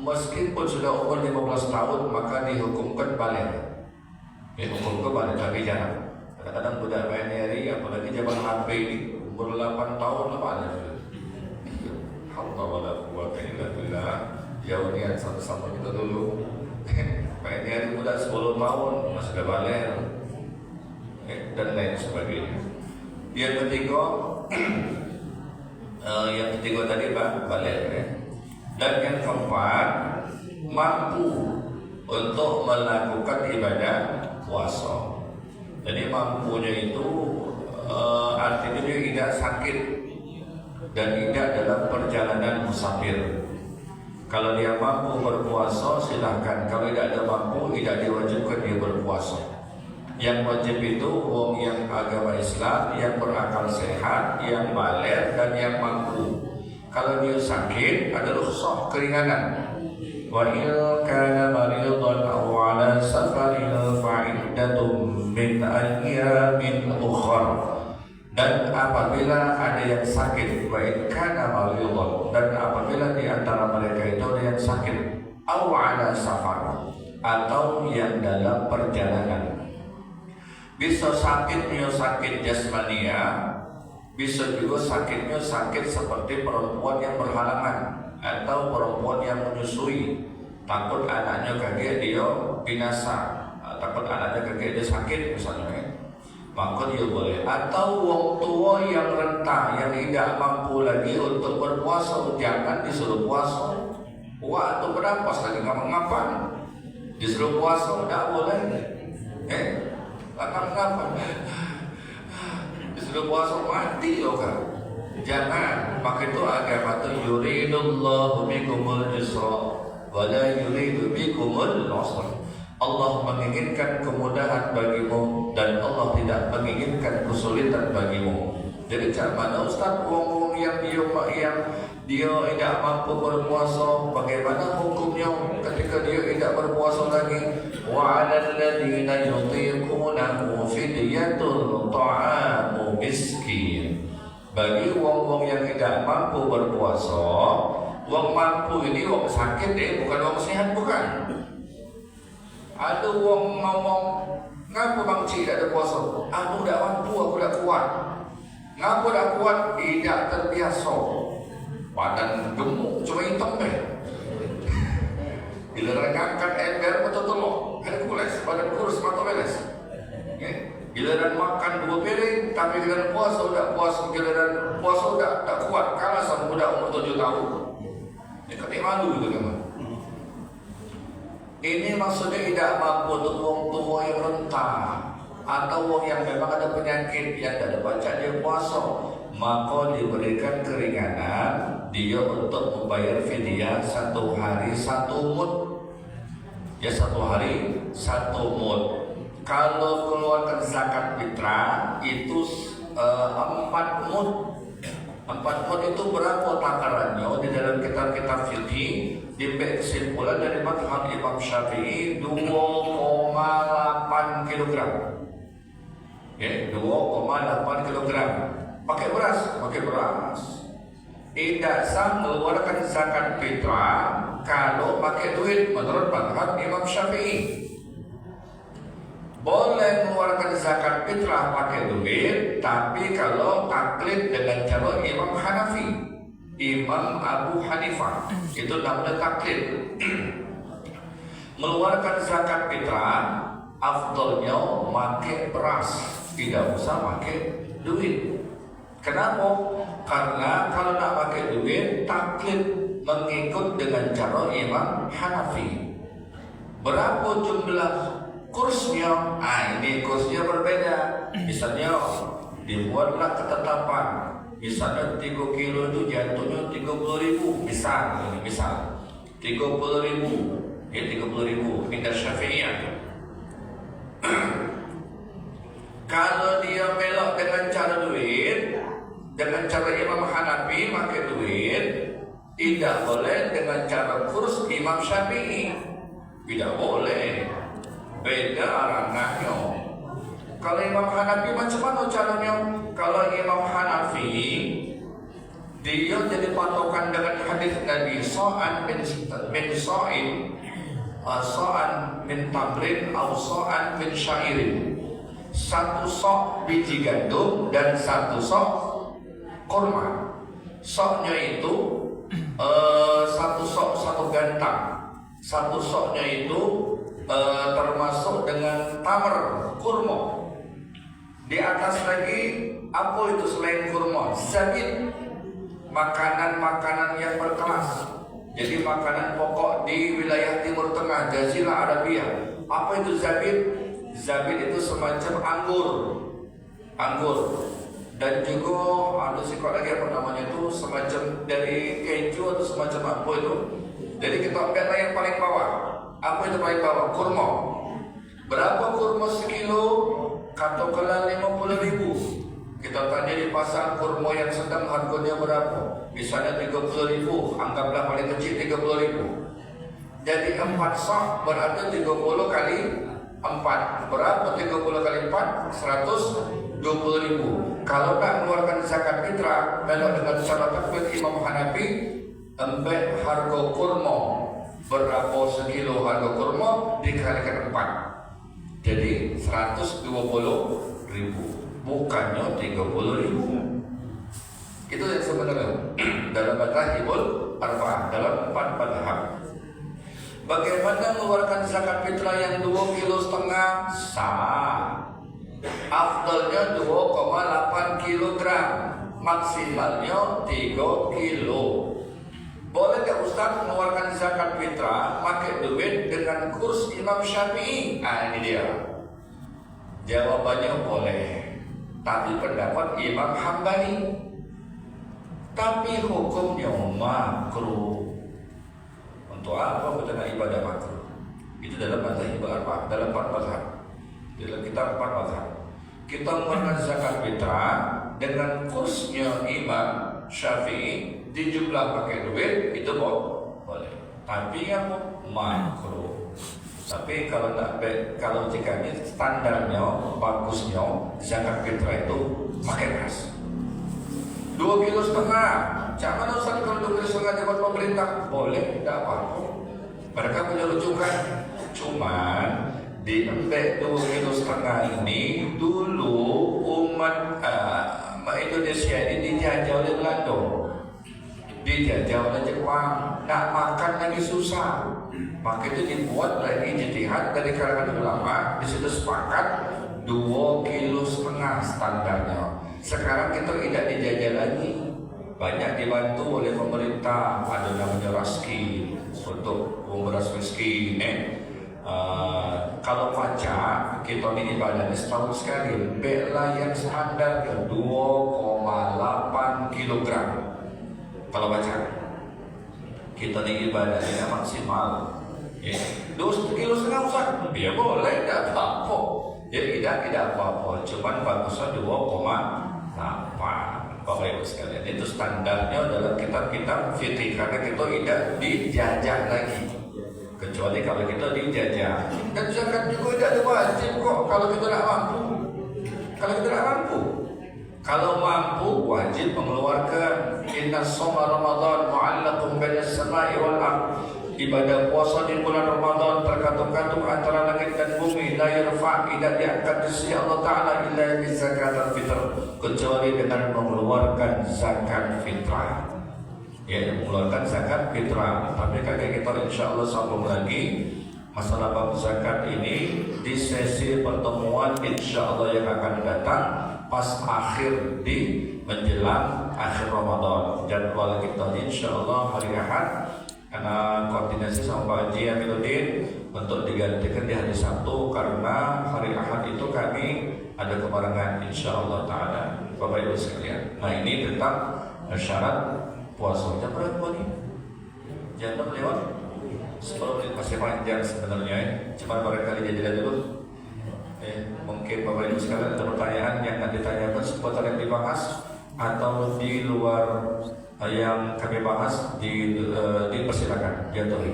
meskipun sudah umur 15 tahun, maka dihukumkan balik. Hukum kepada tapi jangan. Kadang-kadang budak main hari, apalagi zaman HP ini umur 8 tahun apa ada. Alhamdulillah quwwata illa billah. Jauh niat sama-sama kita dulu. Main hari budak 10 tahun masih ada balik dan lain sebagainya. Yang ketiga tadi balik dan yang keempat mampu untuk melakukan ibadah puasa. Jadi mampunya itu artinya dia tidak sakit, dan tidak dalam perjalanan musafir. Kalau dia mampu berpuasa silahkan, kalau tidak ada mampu tidak diwajibkan dia berpuasa. Yang wajib itu wong yang agama Islam, yang berakal sehat, yang baligh dan yang mampu. Kalau dia sakit ada rukhsah keringanan. Wa in kana maridan aw ala safarin fa'iddatun min ayyamin ukhra. Dan apabila ada yang sakit, wa in kana maridan, dan apabila di antara mereka itu ada yang sakit, aw ala safar, atau yang dalam perjalanan. Bisa sakitnya sakit jasmania, bisa juga sakitnya sakit seperti perempuan yang berhalangan atau perempuan yang menyusui, takut anaknya kaget dia binasa, takut anaknya kaget dia sakit misalnya, maka dia boleh. Atau wong tua yang renta, yang tidak mampu lagi untuk berpuasa, jangan disuruh puasa. Waktu berapa lagi ngapa-ngapan disuruh puasa tidak boleh. Ngapa-ngapan disuruh puasa mati loh kan. Jangan, maka itu agama itu yuridullahu bikumul yusra wa la yuridu bikumul usra. Allah menginginkan kemudahan bagimu dan Allah tidak menginginkan kesulitan bagimu. Jadi macam mana Ustaz, wong yang dia tidak mampu berpuasa, bagaimana hukumnya ketika dia tidak berpuasa lagi? Wa 'alal ladzina yutiqunahu fidyatun ta'amu miskin. Bagi wong-wong yang tidak mampu berpuasa, wong mampu ini wong sakit bukan wong sehat, bukan. Ada wong ngomong, ngapa bang Cik tak ada puasa? Aku tak mampu, aku tak kuat. Ngapa tak kuat? Tidak terbiasa. Badan gemuk, cuma hitam deh. Bila ngangkat ember betul telur, ada kules, badan kurus, mata beres. Giliran makan 2 piring, tapi giliran puasa udah puasa, giliran puasa udah tak kuat, kalah sama budak umur 7 tahun. Ini ketik malu gitu kan. Ini maksudnya tidak mampu untuk wong tua yang renta atau wong yang memang ada penyakit yang tidak baca dia puasa, maka diberikan keringanan dia untuk membayar fidyah 1 hari 1 mud. Ya 1 hari 1 mud. Kalau keluarkan zakat fitrah itu 4 mud. 4 mud itu berapa takarannya? Di dalam kitab-kitab fikih diambil kesimpulan dari mazhab Imam Syafi'i 2,8 kg. Ya, 2,8 kg. Pakai beras. Tidak sah mengeluarkan zakat fitrah kalau pakai duit menurut mazhab Imam Syafi'i. Boleh mengeluarkan zakat fitrah pakai duit, tapi kalau taklid dengan cara Imam Hanafi, Imam Abu Hanifah, itu namanya taklid. Mengeluarkan zakat fitrah, afdolnya pakai beras, tidak usah pakai duit. Kenapa? Karena kalau nak pakai duit, taklid mengikut dengan cara Imam Hanafi. Berapa jumlah kursnya? Ini kursnya berbeda. Misalnya dibuatlah ketetapan, misalnya 3 kilo itu jatuhnya 30.000. Misal 30.000. Ya 30.000 minta Syafi'iyah. Kalau dia belok dengan cara duit, dengan cara Imam Hanafi pakai duit, tidak boleh dengan cara kurs Imam Syafi'i. Tidak boleh. Beda ranahnya. Kalau Imam Hanafi macam mana caranya? Kalau Imam Hanafi dia jadi patokan dengan hadis Nabi sa'an min sa'in, sa'an min tamrin atau sa'an min syairin. 1 sok biji gandum dan 1 sok kurma. Soknya itu 1 sok 1 gantang. 1 soknya itu termasuk dengan tamar, kurma. Di atas lagi apa itu selain kurma? Zabib. Makanan-makanan yang berkelas. Jadi makanan pokok di wilayah Timur Tengah, Jazirah Arabia. Apa itu zabib? Zabib itu semacam anggur. Dan juga ada sikot lagi apa namanya itu, semacam dari keju atau semacam apa itu. Jadi kita ambil yang paling bawah. Apa itu paling bawah? Kurma. Berapa kurma sekilo? Katakanlah 50.000. Kita tanya di pasar kurma yang sedang harganya berapa? Misalnya 30.000. Anggaplah paling kecil 30.000. Jadi 4 sak berarti 30 kali 4. Berapa 30 kali 4? 120.000. Kalau nak mengeluarkan zakat fitrah, kalau dengan cara takbir Imam Hanafi, ambil harga kurma berapa sekilo harga kurma dikalikan 4. Jadi 120.000, bukannya 30.000. Itu yang sebenarnya dalam madhhabul arba'ah, dalam 4 madhab. Bagaimana mengeluarkan zakat fitrah yang 2,5 kilo? Sah. Afdalnya 2,8 kilogram, maksimalnya 3 kilo. Boleh tak Ustaz mengeluarkan zakat fitrah pakai duit dengan kurs Imam Syafi'i? Ini dia. Jawabannya boleh, tapi pendapat Imam Hambali. Tapi hukumnya makruh. Untuk apa kita nak ibadah makruh? Itu dalam mazhab arba'ah, dalam 4 mazhab. Dalam kitab 4 mazhab. Kita mengeluarkan zakat fitrah dengan kursnya Imam Syafi'i, dijumlah pakai duit, itu boleh. Tapi apa? Makruh. Tapi kalau jika ini standarnya, bagusnya zakat fitrah itu pakai beras 2,5 kilo. Jangan usah kalau 2,5 kilo dapat pemerintah, boleh, tidak apa-apa. Mereka punya rujukan. Cuman diambil 2,5 kilo ini dulu umat Indonesia ini dijajah oleh Belanda, dijajah oleh Jepang, nak makan lagi susah. Maka itu dibuat lagi ijtihad dari kalangan ulama, disitu sepakat 2,5 kilo standarnya. Sekarang kita tidak dijajah lagi, banyak dibantu oleh pemerintah. Ada namanya Raski untuk beras miskin. Kalau pajak kita ini ibadah setahun sekali, bela yang standar 2,8 kilogram. Kalau pajak kita ini ibadahnya maksimal 2,5 kilo usah, ya boleh, tidak apa-apa. Ya tidak apa-apa, cuman bagusnya 2,8. Bapak Ibu sekalian, itu standarnya dalam kitab-kitab fikih, karena kita tidak dijajah lagi, kecuali kalau kita dijajah. Dan zakat juga tidak wajib kok kalau kita tidak mampu. Kalau mampu wajib mengeluarkan. Inna shoma Ramadan mu'allaqun bainas samai wal ardh. Ibadah puasa di bulan Ramadan tergantung-gantung antara langit dan bumi. La yarfa', tidak diangkat di sisi Allah Ta'ala illa bi zakatul fitr, kecuali dengan mengeluarkan zakat fitrah. Ya, mengeluarkan zakat fitrah. Tapi kakek kita insya Allah sambung lagi masalah bab zakat ini di sesi pertemuan insya Allah yang akan datang pas akhir di menjelang akhir Ramadan. Jadwal kita insya Allah hari Ahad, karena koordinasi sama Pak Haji Aminuddin untuk digantikan di hari Sabtu, karena hari Ahad itu kami ada kemarangan insya Allah Ta'ala. Bapak Ibu sekalian, nah ini tentang syarat puasanya. Berapa nih? Jam 6 lewat 10 menit, masih panjang sebenarnya ya. Cuma barangkali jadilah dulu. Mungkin Bapak Ibu sekalian ada pertanyaan yang nanti ditanyakan seputar yang dibahas atau di luar yang kami bahas, dipersilakan jatuhi.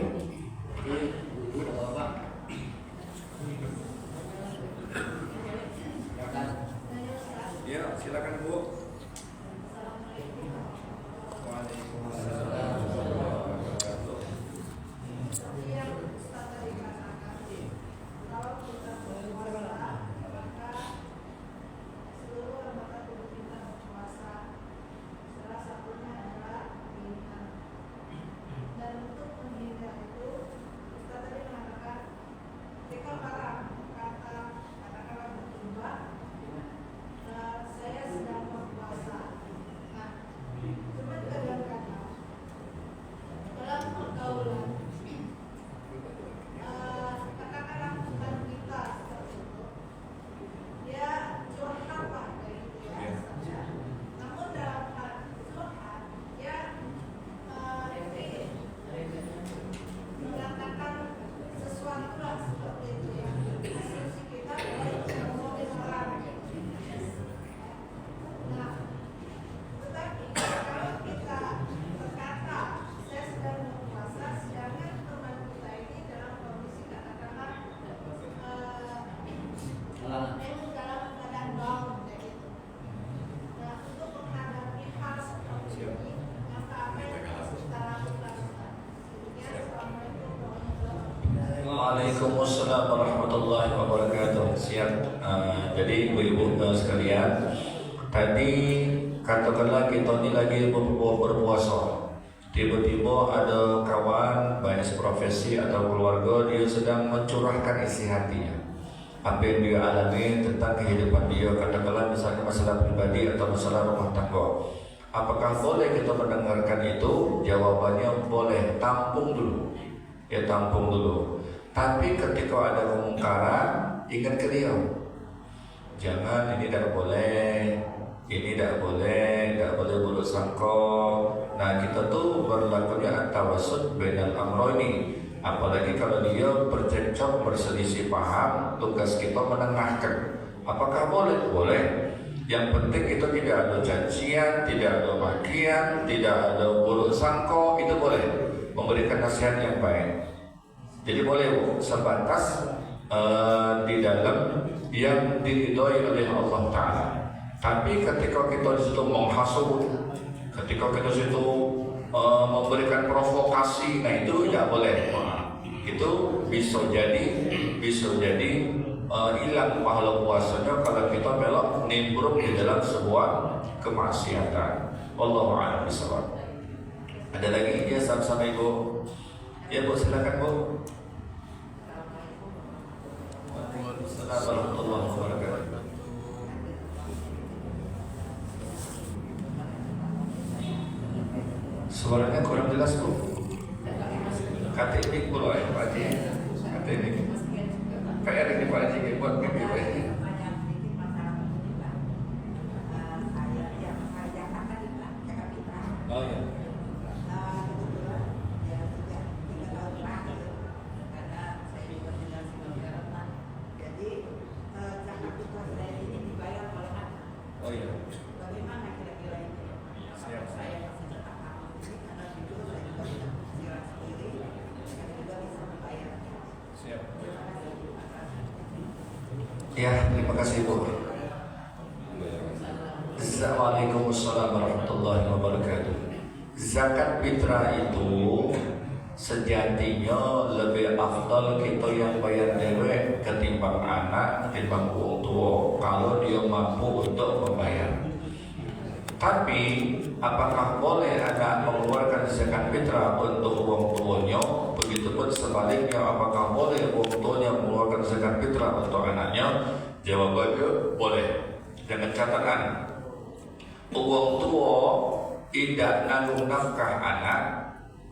Ya, silakan Bu. Saya sedang Waalaikumsalam warahmatullahi wabarakatuh. Siap. Jadi ibu-ibu sekalian, tadi katakanlah kita ini lagi berpuasa. Tiba-tiba ada kawan banyak profesi atau keluarga, dia sedang mencurahkan isi hatinya. Apa yang dia alami tentang kehidupan dia, katakanlah misalnya masalah pribadi atau masalah rumah tangga. Apakah boleh kita mendengarkan itu? Jawabannya boleh. Tampung dulu. Ya, tampung dulu. Tapi ketika ada kemungkaran, ingat ke dia. Jangan, ini tidak boleh, ini tidak boleh buruk sangka. Nah, kita tuh berlakunya at-tawassut bainal amrayni. Apalagi kalau dia bercekcok, berselisih paham, tugas kita menengahkan. Apakah boleh? Boleh. Yang penting itu tidak ada cacian, tidak ada makian, tidak ada buruk sangka, itu boleh. Memberikan nasihat yang baik. Jadi boleh sebatas di dalam yang diridhoi oleh Allah Ta'ala. Tapi ketika kita di situ menghasut, ketika kita di situ memberikan provokasi, nah itu tidak boleh. Itu bisa jadi hilang pahala puasanya kalau kita belok nimbrung di dalam sebuah kemaksiatan. Wallahu a'lam bishawab. Ada lagi ya sama-sama ibu? Ya bu, silakan bu. Assalamualaikum warahmatullahi wabarakatuh. Suaranya kurang jelas bu. Kata ini pula ya Pak Haji. Kata ini PR ini Pak Haji buat PBB. Oh ya. Oh iya. Bagaimana kira-kira ini? Siap. Saya masih paham ini karena jujur saya juga tidak bersiaran sendiri dan juga bisa membayar. Siap. Terima kasih. Ya, terima kasih Bu. Assalamualaikum warahmatullahi wabarakatuh. Zakat fitrah itu sejatinya lebih afdal kita yang bayar dewek ketimbang anak, ketimbang orang tua kalau dia mampu untuk membayar. Tapi apakah boleh anak mengeluarkan zakat fitrah untuk orang tuanya? Begitupun sebaliknya, apakah boleh orang tuanya mengeluarkan zakat fitrah untuk anaknya? Jawabannya boleh. Dengan catatan, orang tua tidak nanggung nafkah anak.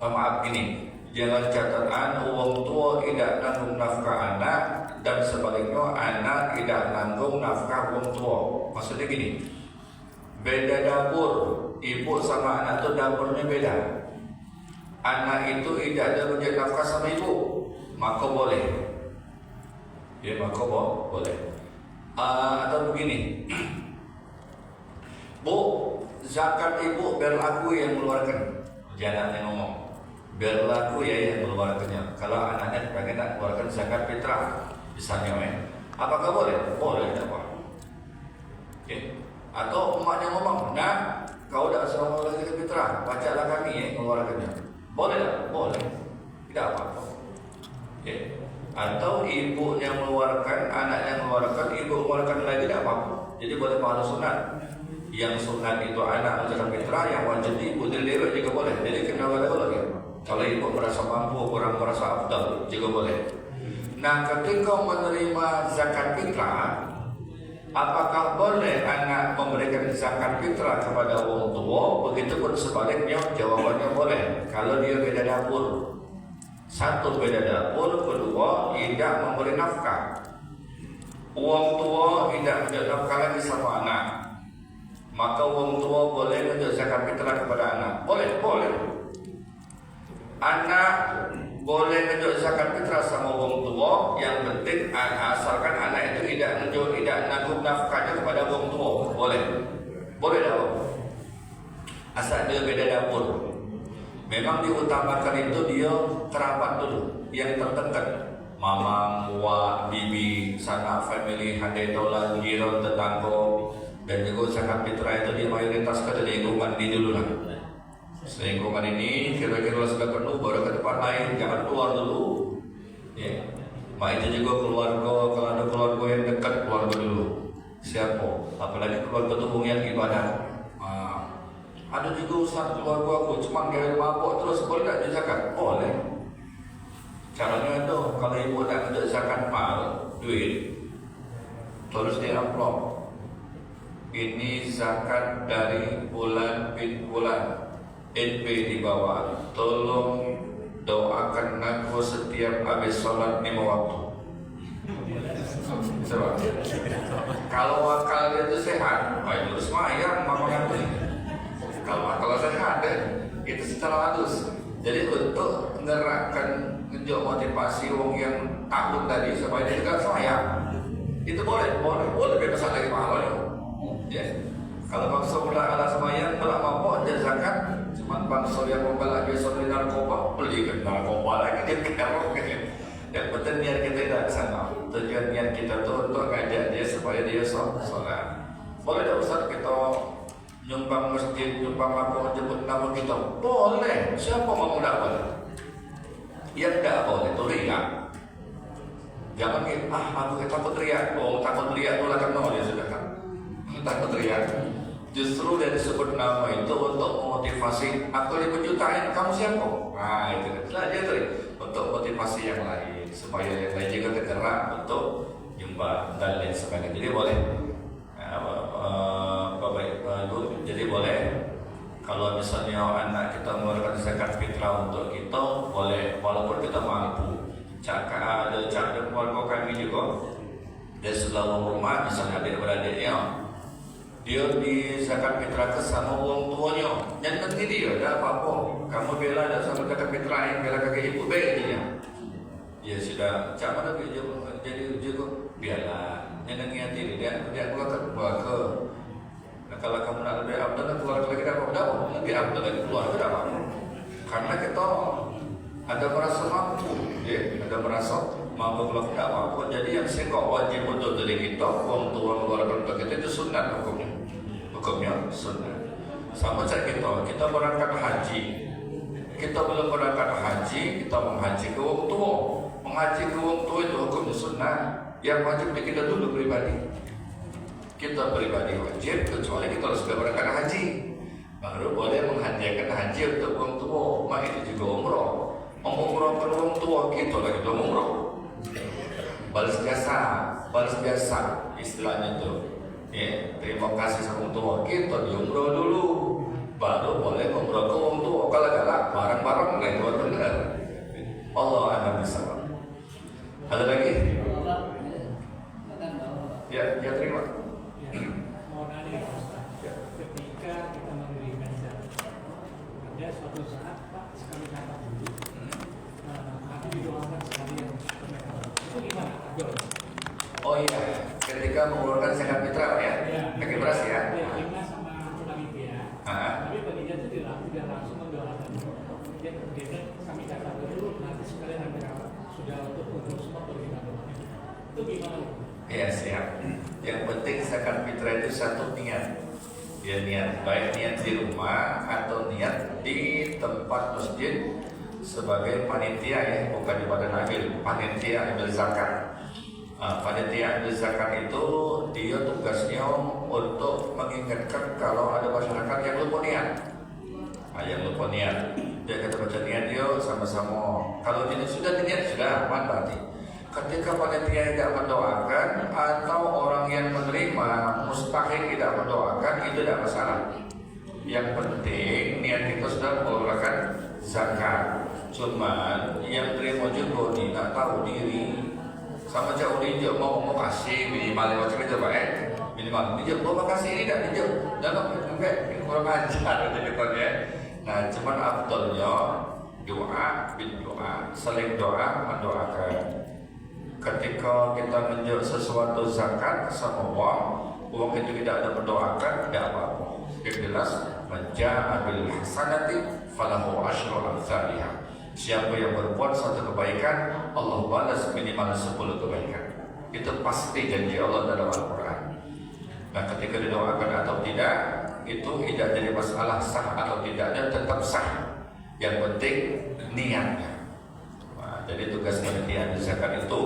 Maaf ini. Jangan catatan orang tua tidak nanggung nafkah anak dan sebaliknya anak tidak nanggung nafkah orang tua. Maksudnya gini, beda dapur, ibu sama anak itu dapurnya beda. Anak itu tidak ada menjadi nafkah sama ibu, maka boleh. Ya maka boleh. Atau begini, Bu, zakat ibu biar aku yang mengeluarkan, jangan yang ngomong. Biarlah aku ya yang mengeluarkannya. Kalau anaknya pengen nak keluarkan zakat fitrah, misalnya, apakah boleh? Boleh, tidak apa. Okay. Atau emaknya ngomong, nah, kau dah suruh mengeluarkan zakat fitrah, bacalah kami ya mengeluarkannya. Boleh tak? Boleh, tidak apa-apa. Okay. Atau ibunya mengeluarkan, anaknya mengeluarkan, ibu mengeluarkan lagi tidak apa-apa. Jadi boleh pahala sunat. Yang sunat itu anak zakat fitrah, yang wajib ibu diri juga boleh. Jadi kena ada lagi. Kalau ibu merasa mampu, orang merasa afdal, juga boleh. Nah, ketika menerima zakat fitrah, apakah boleh anak memberikan zakat fitrah kepada orang tua? Begitupun sebaliknya, jawabannya boleh. Kalau dia beda dapur, satu beda dapur, kedua tidak memberi nafkah. Orang tua tidak memberi nafkah lagi sama anak, maka orang tua boleh memberi zakat fitrah kepada anak. Boleh. Anak boleh menunjuk zakat fitrah sama orang tua, yang penting asalkan anak itu tidak nanggung nafkahnya kepada orang tua. Boleh dah. Asal dia beda dapur. Memang diutamakan itu dia kerabat dulu, yang terdekat. Mamang, wak, bibi, sanak family, handai taulan, jiran, tetangga, dan juga zakat fitrah itu dia mayoritas ke lingkungan di dulu lah. Lingkungan ini kira-kira sudah penuh baru ke tempat lain, jangan keluar dulu. Ya. Mak itu juga keluarga, kalau ada keluarga yang dekat, keluarga dulu. Siapa? Apalagi keluarga tubuh yang ibadah. Ada juga ustaz keluarga aku cuma gaya mabuk terus, boleh tak dia zakat? Boleh. Caranya itu, kalau ibu nak ada zakat mal, duit, terus di amplop. Ini zakat dari bulan bin bulan, NP di bawah. Tolong doakan aku setiap habis sholat 5 waktu. Sebab kalau akal dia itu sehat, baik terus mayang makan beli. Kalau sehat itu secara halus. Jadi untuk mengerahkan ngejok motivasi orang yang takut tadi supaya dia tidak sayang, itu boleh bebas lagi pahalanya. Ya. Kalau bangsa mulai ala semayang, belak mabok dia zakat. Cuma bangsa yang membalak besok di narkoba, beli ke narkoba lagi dia kerok. Yang penting niat kita tidak ke sana. Tujuan niat kita tuh untuk ngajak dia supaya dia sholat. Boleh tak Ustaz kita nyumbang masjid, nyumbang apa, jemput nama kita? Boleh. Siapa mau tak boleh? Yang tak boleh itu riak. Jangan gitu, aku takut riak. Oh, takut riak itu lah kan dia sudah kan. Takut riak. Justru dari sebut nama itu untuk memotivasi. Aku 5 jutain, kamu siapa? Nah itu kan dia tadi untuk motivasi yang lain supaya yang lain juga tergerak untuk nyumbang dan lain sebagainya. Jadi boleh. Bapak Ibu, jadi boleh kalau misalnya anak kita mengeluarkan zakat fitrah untuk kita, boleh walaupun kita mampu. Ada keluarga kami juga dari sebelah rumah, misalnya adik-beradiknya, dia di zakat fitrah ke sama orang tuanya, dan nanti dia ada apa-apa, kamu bela ada sama zakat fitrah yang bela kakek ibu baik dia. Ya sudah, cak mana jadi juga biarlah. Jangan niati dia keluarkan keluarga. Nah, kalau kamu nak lebih abdul, keluarga lagi dapat lebih abdul lagi keluarga dapat. Karena kita ada merasa mampu, ya, ada merasa mampu keluarga dapat. Jadi yang sekok wajib untuk dari kita, orang tua mengeluarkan untuk kita itu sunnah hukumnya sunnah. Sama cak kita berangkat haji. Kita belum berangkat haji, kita menghaji ke orang tua. Menghaji ke orang tua itu hukumnya sunnah. Yang wajib kita dulu pribadi. Kita pribadi wajib kecuali kita harus berangkat haji. Baru boleh menghadiahkan haji untuk orang tua. Mak itu juga umroh. Umrohkan orang tua kita lagi belum umroh. Balas jasa istilahnya itu. Ya, terima kasih sama orang tua kita di umroh dulu. Baru boleh umroh ke orang tua. Kalau galak bareng-bareng nggak itu benar. Allah akan bisa. Ada lagi? Ya terima. Mau nanya Ustaz, ketika kita memberikan zakat, ada suatu saat Pak sekali dapat dulu, tapi didoakan sekalian. Itu gimana? Oh iya, ketika mengeluarkan zakat fitrah ya, pakai beras ya. Ya, lima sama panitia. Tapi panitia itu tidak langsung mendoakan. Dia kami dapat dulu, nanti sekalian ada sudah untuk semua bagaimana? Itu gimana? Ya siap. Yang penting zakat fitrah itu satu niat. Ya niat, baik niat di rumah atau niat di tempat masjid sebagai panitia ya, bukan di badan amil, panitia ambil zakat. Panitia ambil zakat itu dia tugasnya untuk mengingatkan kalau ada masyarakat yang lupa niat. Yang lupa niat, dia kata baca niat dia sama-sama. Kalau ini sudah niat sudah aman berarti. Ketika panitia tidak mendoakan atau orang yang menerima mustahil tidak mendoakan, itu tidak masalah. Yang penting niat kita sudah mengeluarkan zakat. Cuman yang terima juga tidak tahu diri. Sama jauh dia mau kasih minimal macam itu baik. Minimal dia mau kasih ini tidak dia. Jangan sampai kurang ajar gitu ya. Nah, cuman afdalnya doa bin doa, saling doa mendoakan. Ketika kita menjual sesuatu zakat sama uang itu tidak ada mendoakan, tidak apa-apa. Yang jelas, menja'a bil hasanati falahu asyru amsalihha. Siapa yang berbuat satu kebaikan, Allah balas minimal 10 kebaikan. Itu pasti janji Allah dalam Al-Quran. Nah, ketika didoakan atau tidak, itu tidak jadi masalah sah atau tidaknya, tetap sah. Yang penting niatnya. jadi tugas panitia ahli zakat itu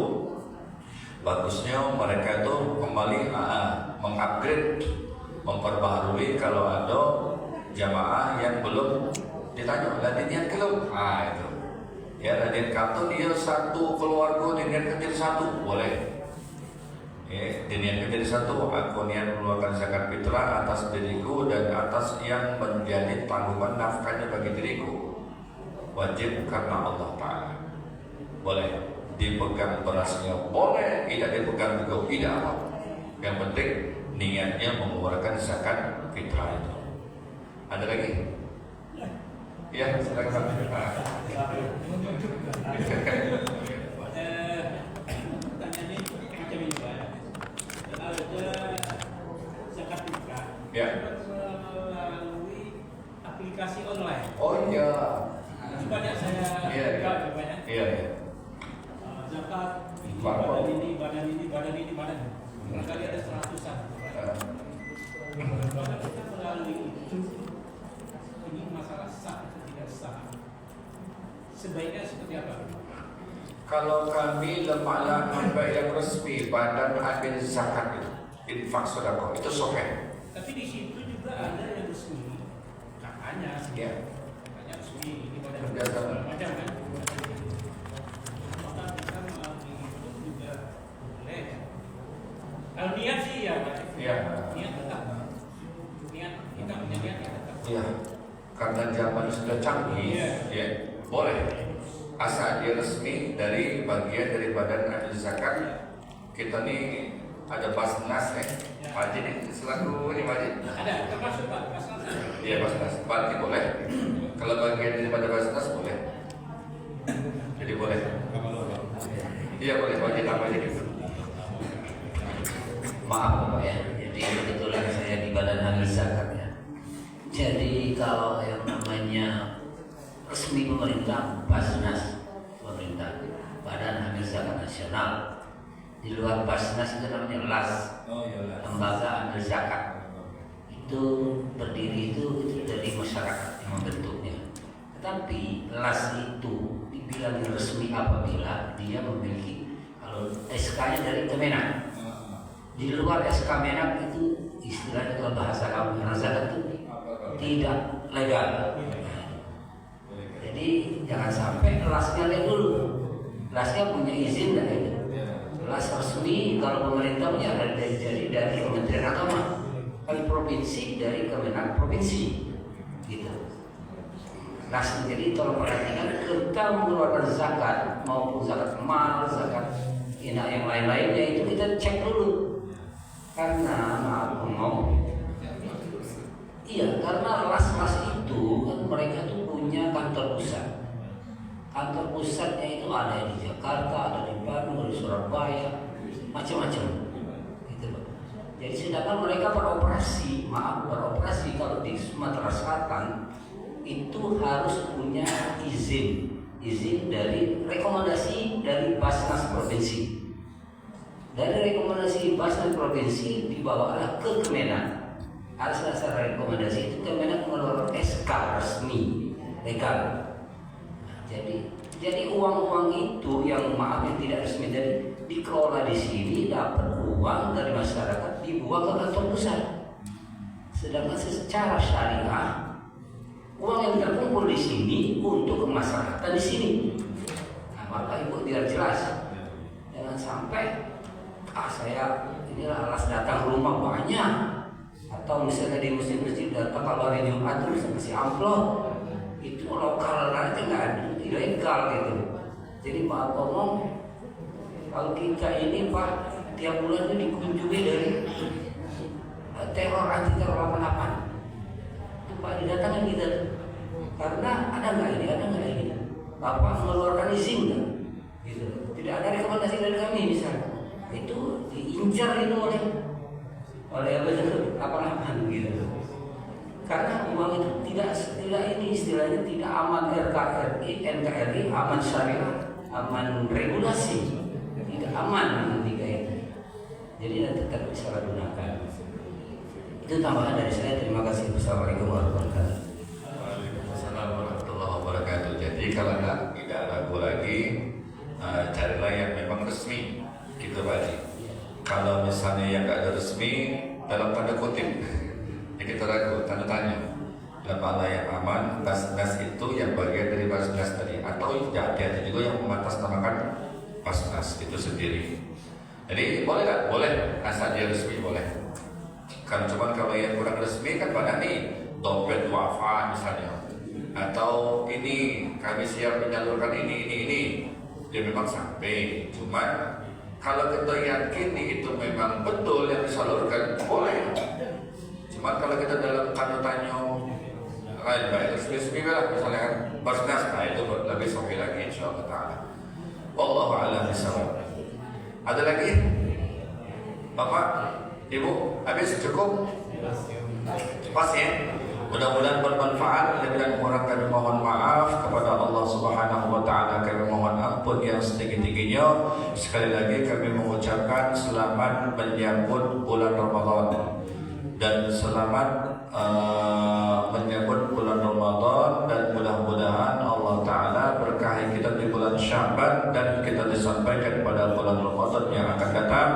bagusnya mereka itu kembali mengupgrade, memperbaharui kalau ada jamaah yang belum ditanya ladinian kelum, itu ya ladin kartu dia satu keluarga diniatkan jadi satu boleh. Diniatkan jadi satu, aku niat mengeluarkan zakat fitrah atas diriku dan atas yang menjadi tanggungan nafkahnya bagi diriku, wajib karena Allah Ta'ala. Boleh dipegang berasnya, boleh tidak dipegang juga tidak apa. Yang penting niatnya mengeluarkan zakat fitrah itu. Ada lagi? Ya, silakan. Ya. Melalui aplikasi online. Oh iya. Banyak saya buka banyak. Iya. Zakat, badan ini. Kali ada 100-an. Bahkan kita melalui itu, ini masalah sah atau tidak sah. Sebaiknya seperti apa? Kalau kami lembaga yang resmi Badan Amil Zakat itu infak sedekah itu sahih. Tapi di situ juga ada yang resmi, katanya resmi ini badan macam kan. Maka kita melalui itu juga boleh. Kalau niat sih ya, Iya. niat tetap. Niat kita punya niat ya tetap. Iya. Karena zaman sudah canggih, ya boleh. Asal dia resmi dari bagian dari Badan Amil Zakat. Kita nih ada Basnas Wajib ini selaku ini wajib. Ada termasuk Pak Basnas. Iya Basnas, berarti boleh. Kalau bagian daripada Basnas boleh. Jadi boleh. Iya boleh wajib apa aja gitu. Maaf Bapak ya, jadi kebetulan saya di Badan Amil Zakat ya. Jadi kalau yang namanya resmi pemerintah Basnas, pemerintah Badan Amil Zakat Nasional. Di luar Basnas itu namanya LAS, Lembaga Amil Zakat. Itu berdiri itu dari masyarakat yang membentuknya. Tetapi LAS itu dibilang resmi apabila dia memiliki kalau SK-nya dari Kemenak. Di luar SK Menak itu istilahnya kalau bahasa kamu zakat itu tidak legal. Jadi jangan sampai LAS-nya lihat dulu. LAS-nya punya izin nggak itu? LAS resmi kalau pemerintah punya dari Kementerian Agama, kalau provinsi dari Kemenak provinsi, gitu. LAS jadi tolong perhatikan kita mengeluarkan zakat maupun zakat mal, zakat yang lain-lainnya itu kita cek dulu. Karena maaf ngomong, iya karena LAS itu kan mereka tuh punya kantor pusat. Kantor pusatnya itu ada di Jakarta, ada di Bandung, di Surabaya, macam-macam. Gitu Pak. Jadi sedangkan mereka beroperasi kalau di Sumatera Selatan itu harus punya izin dari rekomendasi dari Basnas provinsi. Dari rekomendasi Basnas provinsi dibawalah ke Kemenak. Atas dasar rekomendasi itu Kemenak mengeluarkan SK resmi legal. Jadi uang-uang itu yang tidak resmi dari dikelola di sini, dapat uang dari masyarakat dibuang ke kantor pusat. Sedangkan secara syariah uang yang terkumpul di sini untuk kemaslahatan di sini. Nah, maka Ibu biar jelas, jangan sampai saya inilah alas datang rumah banyak, atau misalnya di masjid-masjid datang kalau hari Jumat terus kasih amplop, itu lokal nanti nggak ada, ilegal gitu. Jadi Pak ngomong kalau kita ini Pak tiap bulan itu dikunjungi dari teror anti teror 88 itu Pak didatangkan kita karena ada nggak ini Bapak mengeluarkan izin nggak gitu. Tidak ada rekomendasi dari kami misalnya itu diincar itu oleh apa gitu. Karena uang itu tidak ini istilahnya tidak aman NKRI, aman syariah, aman regulasi, tidak aman tiga itu. Jadi tetap disalahgunakan. Itu tambahan dari saya. Terima kasih. Wassalamualaikum warahmatullahi wabarakatuh. Waalaikumsalam warahmatullahi wabarakatuh. Jadi kalau tidak ragu lagi carilah yang memang resmi gitu Pak Haji. Kalau misalnya yang nggak ada resmi dalam tanda kutip ya kita ragu, tanda tanya lembaga yang aman, Basnas itu yang bagian dari Basnas tadi, atau ada juga yang mengatasnamakan Basnas itu sendiri. Jadi boleh nggak? Boleh, asal dia resmi boleh. Kan cuma kalau yang kurang resmi kan pada nih dompet wafa misalnya, atau ini kami siap menyalurkan ini, dia memang sampai. Cuma kalau kita yakini itu memang betul yang disalurkan boleh. Cuma kalau kita dalam tanda tanya lain baik resmi lah misalnya kan Basnas, nah itu lebih sahih lagi insyaallah taala. Wallahu a'lam bishawab. Ada lagi? Bapak, Ibu, habis cukup? Pas ya? Mudah-mudahan bermanfaat. Dan kurang kami mohon maaf kepada Allah Subhanahu wa taala, kami mohon ampun yang setinggi-tingginya. Sekali lagi kami mengucapkan selamat menyambut bulan Ramadan dan selamat menyambut bulan Ramadan, dan mudah-mudahan Allah Ta'ala berkahi kita di bulan Sya'ban dan kita disampaikan pada bulan Ramadan yang akan datang,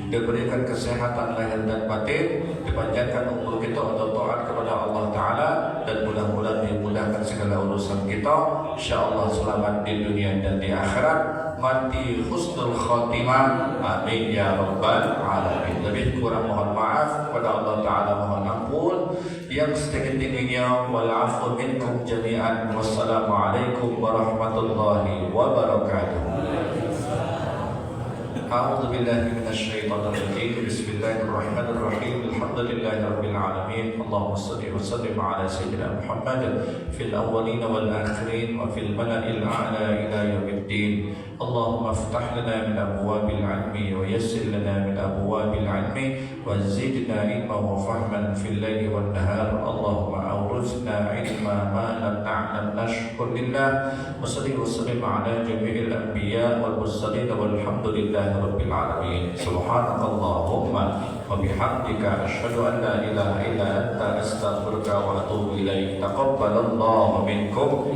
diberikan kesehatan lahir dan batin, dipanjangkan umur kita untuk taat kepada Allah Ta'ala, dan mudah-mudahan dimudahkan segala urusan kita, insyaallah selamat di dunia dan di akhirat, mati husnul khatimah, amin ya rabbal alamin. Lebih kurang mohon maaf kepada Allah Ta'ala, mohon ampun yang setinggi-tingginya. Wal afu minkum jami'an. Wassalamualaikum warahmatullahi wabarakatuh. A'udzu billahi minasy syaithanir rajim. Bismillahirrahmanirrahim. Alhamdulillahi rabbil alamin. Allahumma shalli wa sallim ala sayyidina Muhammad fil awwalin wal akhirin wa fil mala'il a'la ila yaumiddin. Allahumma iftah lana min abwabil ilmi wa yassir lana min abwabil ilmi wa zidna ilma wa fahman fil laili wan nahar. Allahumma awrizna ilma ma lam na'lam nashkur lillah. Wa salli wa sallim ala jami'il anbiya wal mursalin walhamdulillahi rabbil alamin. Subhanakallahumma wa bihamdika asyhadu an la ilaha illa anta astaghfiruka wa atubu ilaik. Taqabbalallahu minkum.